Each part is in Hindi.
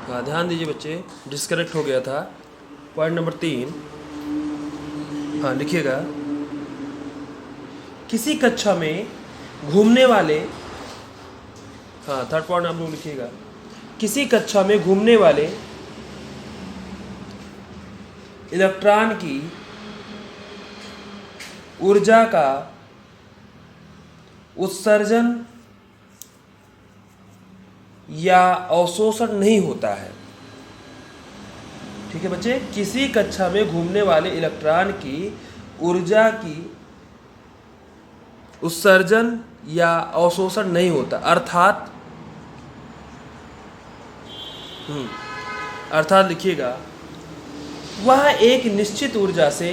हाँ ध्यान दीजिए बच्चे, डिस्कनेक्ट हो गया था। पॉइंट नंबर 3, हाँ लिखिएगा। किसी कक्षा में घूमने वाले, हाँ थर्ड पॉइंट आप लोग लिखिएगा। किसी कक्षा में घूमने वाले इलेक्ट्रॉन की ऊर्जा का उत्सर्जन या अवशोषण नहीं होता है। ठीक है बच्चे, किसी कक्षा में घूमने वाले इलेक्ट्रॉन की ऊर्जा की उत्सर्जन या अवशोषण नहीं होता, अर्थात लिखिएगा वह एक निश्चित ऊर्जा से,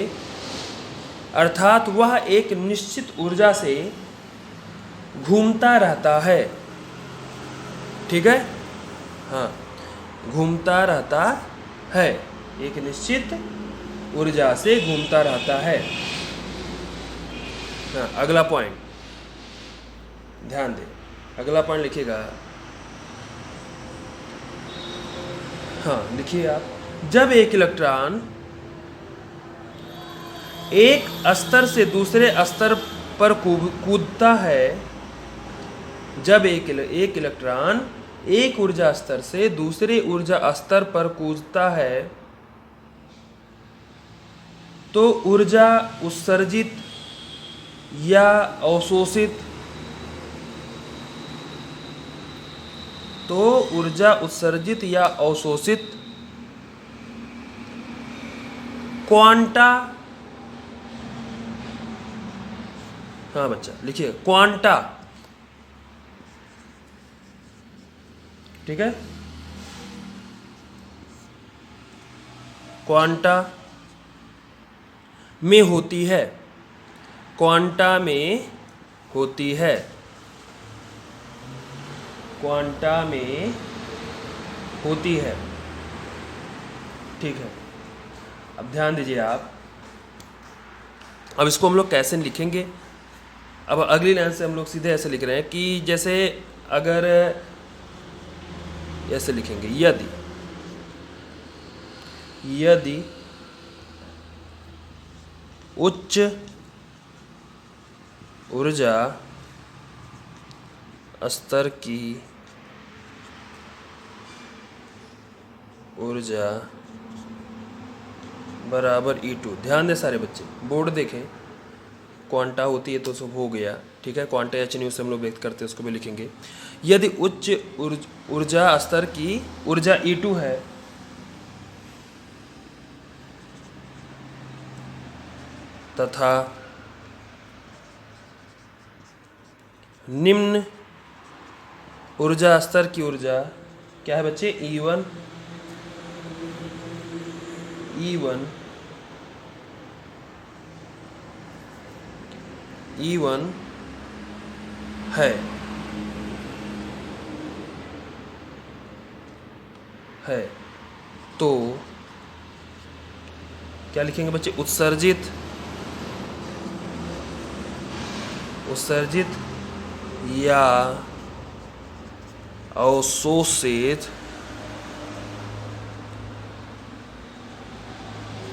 अर्थात वह एक निश्चित ऊर्जा से घूमता रहता है। ठीक है, हाँ घूमता रहता है, एक निश्चित ऊर्जा से घूमता रहता है। हाँ अगला पॉइंट ध्यान दें, अगला पॉइंट लिखिएगा। हाँ लिखिए आप, जब एक इलेक्ट्रॉन एक स्तर से दूसरे स्तर पर कूदता है, जब एक इलेक्ट्रॉन एक ऊर्जा स्तर से दूसरे ऊर्जा स्तर पर कूदता है तो ऊर्जा उत्सर्जित या अवशोषित, क्वांटा, हाँ बच्चा लिखिए क्वांटा। ठीक है, क्वांटा में होती है, क्वांटा में होती है, क्वांटा में होती है। ठीक है, अब ध्यान दीजिए आप, अब इसको हम लोग कैसे लिखेंगे। अब अगली लाइन से हम लोग सीधे ऐसे लिख रहे हैं कि जैसे अगर ऐसे लिखेंगे, यदि उच्च ऊर्जा स्तर की ऊर्जा बराबर E2, ध्यान दें सारे बच्चे, बोर्ड देखें, क्वांटा होती है तो सब हो गया। ठीक है, क्वांटा एच न्यू से हम लोग व्यक्त करते हैं, उसको भी लिखेंगे। यदि उच्च ऊर्जा स्तर की ऊर्जा E2 है तथा निम्न ऊर्जा स्तर की ऊर्जा क्या है बच्चे, E1 है तो क्या लिखेंगे बच्चे, उत्सर्जित या अवशोषित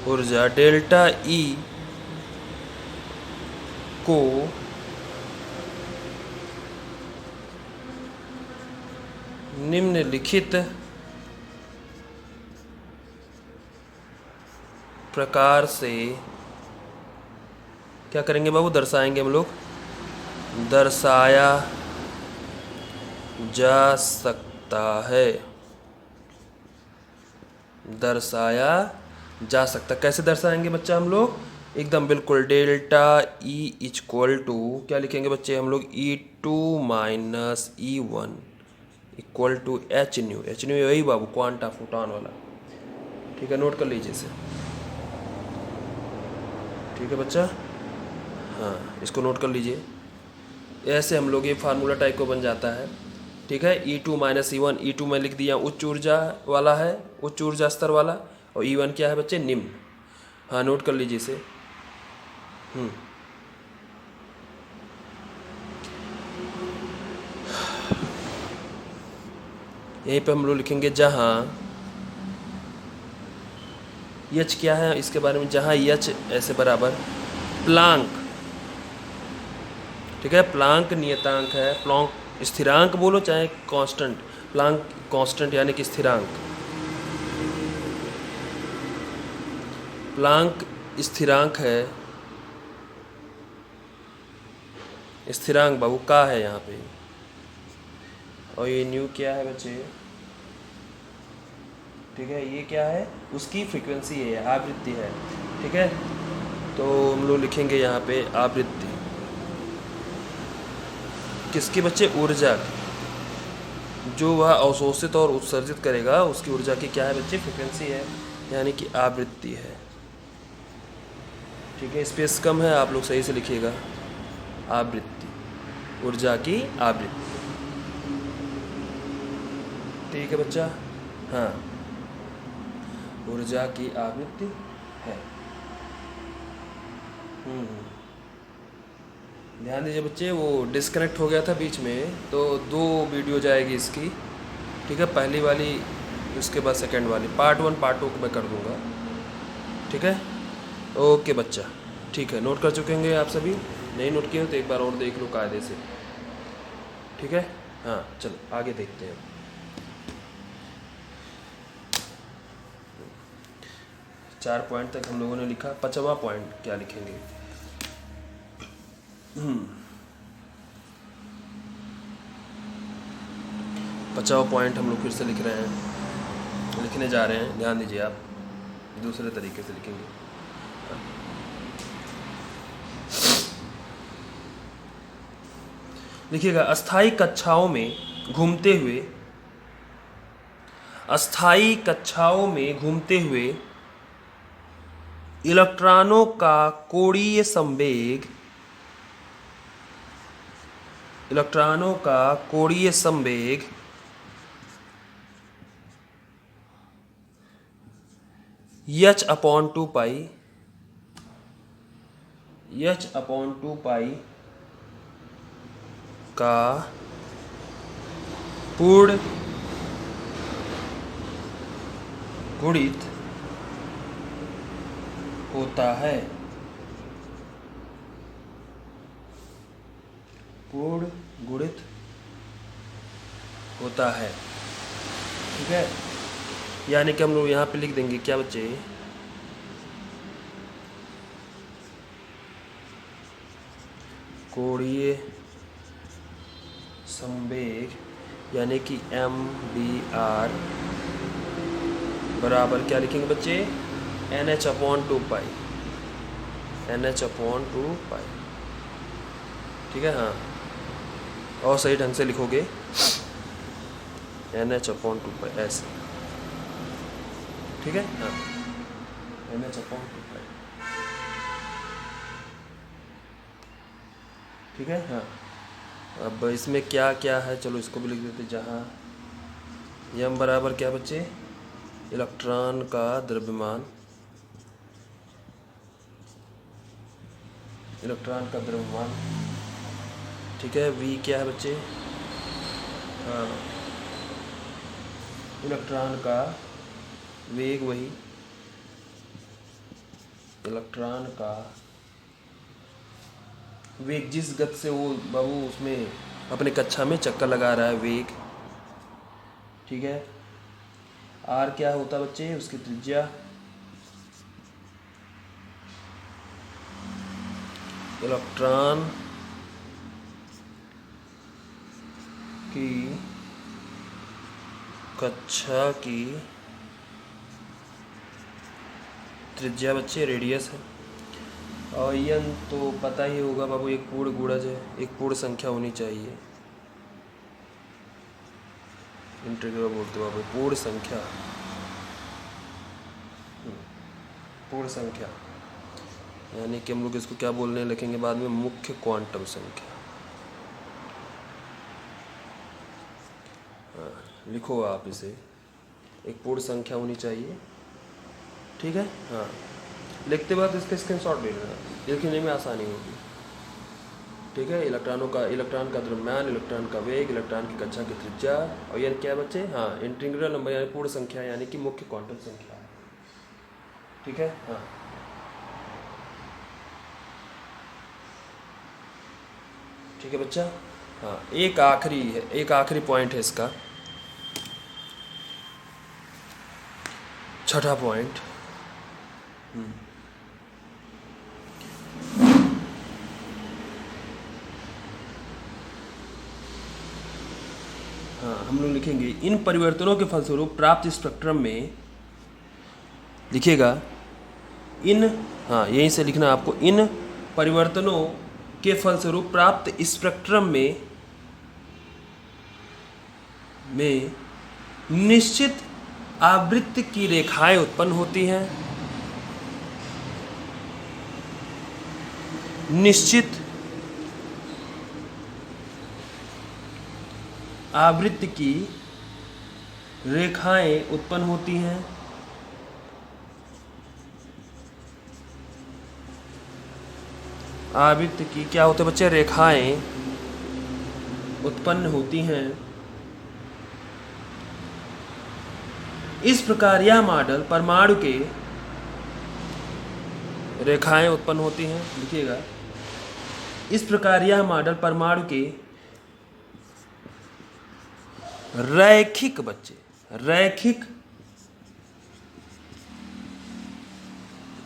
ऊर्जा डेल्टा E को निम्नलिखित प्रकार से क्या करेंगे बाबू, दर्शाएंगे हम लोग, दर्शाया जा सकता है, दर्शाया जा सकता। कैसे दर्शाएंगे बच्चा हम लोग, एकदम बिल्कुल, डेल्टा E इक्वल टू क्या लिखेंगे बच्चे हम लोग, E2 minus E1 equal to h nu वही बाबू क्वांटा फोटॉन वाला। ठीक है, नोट कर लीजिए इसे। ठीक है बच्चा, हाँ इसको नोट कर लीजिए, ऐसे हम लोग ये फार्मूला टाइप को बन जाता है। ठीक है, E2 माइनस E1, E2 में लिख दिया उच्च ऊर्जा वाला है, उच्च ऊर्जा स्तर वाला, और E1 क्या है बच्चे, निम्न। हाँ नोट कर लीजिए इसे। यहीं पे हम लोग लिखेंगे जहाँ यच क्या है इसके बारे में, जहाँ यच ऐसे बराबर प्लांक, ठीक है, प्लांक नियतांक है, प्लांक स्थिरांक बोलो चाहे कांस्टेंट, प्लांक कांस्टेंट यानी कि स्थिरांक, प्लांक स्थिरांक है, स्थिरांक बाबू का है यहाँ पे, और ये न्यू क्या है बच्चे, ठीक है, ये क्या है, उसकी फ्रीक्वेंसी है, आवृत्ति है, ठीक है। तो हम लोग लिखेंगे यहाँ पे आवृत्ति किसकी बच्चे, ऊर्जा की, जो वह अवशोषित और उत्सर्जित करेगा उसकी ऊर्जा की क्या है बच्चे, फ्रीक्वेंसी है, यानी कि आवृत्ति है, ठीक है। स्पेस कम है, आप लोग सही से लिखिएगा, आवृत्ति, ऊर्जा की आवृत्ति, ठीक है बच्चा, हाँ, ऊर्जा की आवृत्ति है। ध्यान दीजिए बच्चे, वो डिस्कनेक्ट हो गया था बीच में, तो 2 वीडियो जाएगी इसकी, ठीक है, पहली वाली उसके बाद सेकंड वाली, पार्ट 1 पार्ट 2 को मैं कर दूंगा, ठीक है। ओके बच्चा, ठीक है, नोट कर चुके होंगे आप सभी, नहीं नोट किए हो तो एक बार और देख लो कायदे से, ठीक है। हाँ चलो आगे देखते हैं। 4 पॉइंट तक हम लोगों ने लिखा, 5वां पॉइंट क्या लिखेंगे, 5वां पॉइंट हम लोग फिर से लिख रहे हैं, लिखने जा रहे हैं, ध्यान दीजिए आप, दूसरे तरीके से लिखेंगे। लिखिएगा, अस्थाई कक्षाओं में घूमते हुए, अस्थाई कक्षाओं में घूमते हुए इलेक्ट्रॉनों का कोणीय संवेग, इलेक्ट्रॉनों का कोणीय संवेग h/2 पाई, h/2 पाई का पूर्ण गुणित होता है, पूर्ण गुणित होता है, ठीक है। यानी कि हम लोग यहाँ पे लिख देंगे क्या बच्चे, कोणीय संवेग यानी कि mdr बराबर क्या लिखेंगे बच्चे, nh/2 पाई, nh/2 पाई, ठीक है। हाँ, और सही ढंग से लिखोगे nh/2 पाई ऐसे, ठीक है। हाँ, nh/2 पाई, ठीक है। हाँ, अब इसमें क्या क्या है, चलो इसको भी लिख देते, जहाँ m बराबर क्या बच्चे, इलेक्ट्रॉन का द्रव्यमान, इलेक्ट्रॉन का द्रव्यमान, ठीक है। v क्या है बच्चे, हाँ, इलेक्ट्रॉन का वेग, वही इलेक्ट्रॉन का वेग, जिस गति से वो बाबू उसमें अपने कक्षा में चक्कर लगा रहा है, वेग, ठीक है। r क्या होता बच्चे, उसकी त्रिज्या, इलेक्ट्रॉन की कक्षा की त्रिज्या बच्चे, रेडियस है, और यन तो पता ही होगा बाबू, एक पूर्ण गुणज है, एक पूर्ण संख्या होनी चाहिए, इंटीग्रल बोलते बाबू, पूर्ण संख्या, पूर्ण संख्या, यानी कि हम लोग इसको क्या बोलने लिखेंगे बाद में, मुख्य क्वांटम संख्या। हाँ, लिखो आप इसे, एक पूर्ण संख्या होनी चाहिए, ठीक है। हाँ, लिखते बाद इसका स्क्रीनशॉट ले लेना, लिखने में आसानी होगी, ठीक है। इलेक्ट्रॉन का द्रव्यमान, इलेक्ट्रॉन का वेग, इलेक्ट्रॉन की कक्षा की त्रिज्या, और यह क्या बच्चे, हाँ, इंटीग्रल नंबर यानी पूर्ण संख्या, यानी कि मुख्य क्वांटम संख्या, ठीक है। हाँ ठीक है बच्चा। हाँ एक आखिरी पॉइंट है इसका, छठा पॉइंट। हाँ हम लोग लिखेंगे इन परिवर्तनों के फलस्वरूप प्राप्त स्पेक्ट्रम में, लिखिएगा इन, हाँ यहीं से लिखना आपको, इन परिवर्तनों के फलस्वरूप प्राप्त स्पेक्ट्रम में निश्चित आवृत्ति की रेखाएं उत्पन्न होती हैं। निश्चित आवृत्ति की रेखाएं उत्पन्न होती हैं। आवृत्ति की क्या होते हैं बच्चे, रेखाएं उत्पन्न होती हैं। इस प्रकार यह मॉडल परमाणु के, रेखाएं उत्पन्न होती हैं, लिखिएगा इस प्रकार यह मॉडल परमाणु के रैखिक, बच्चे रैखिक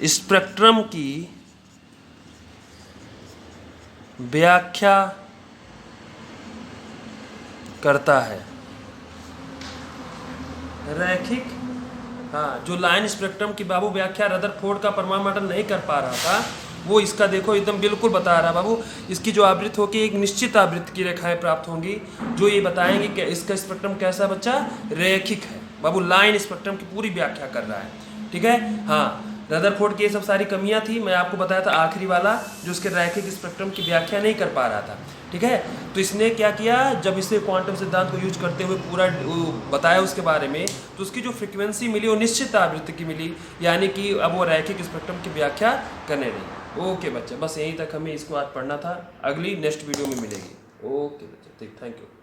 स्पेक्ट्रम की व्याख्या करता है। रैखिक, हाँ जो लाइन स्पेक्ट्रम की बाबू व्याख्या रदरफोर्ड का परमाणु मॉडल नहीं कर पा रहा था, वो इसका देखो एकदम बिल्कुल बता रहा बाबू। इसकी जो आवृत्ति होगी एक निश्चित आवृत्ति की रेखाएं प्राप्त होंगी जो ये बताएंगे कि इसका स्पेक्ट्रम कैसा बच्चा, रैखिक है बाबू। लाइन स्पेक्ट्रम की पूरी व्याख्या कर रहा है, ठीक है। हाँ रदरफोर्ड की ये सब सारी कमियां थी, मैं आपको बताया था आखिरी वाला जो उसके रैखिक स्पेक्ट्रम की व्याख्या नहीं कर पा रहा था, ठीक है। तो इसने क्या किया, जब इसे क्वांटम सिद्धांत को यूज करते हुए पूरा बताया उसके बारे में, तो उसकी जो फ्रीक्वेंसी मिली वो निश्चित आवृत्ति की मिली, यानी कि अब वो रैखिक स्पेक्ट्रम की व्याख्या करने लगी। ओके बच्चे, बस यहीं तक हमें इसको आज पढ़ना था, अगली नेक्स्ट वीडियो में मिलेगी। ओके बच्चे, ठीक, थैंक यू।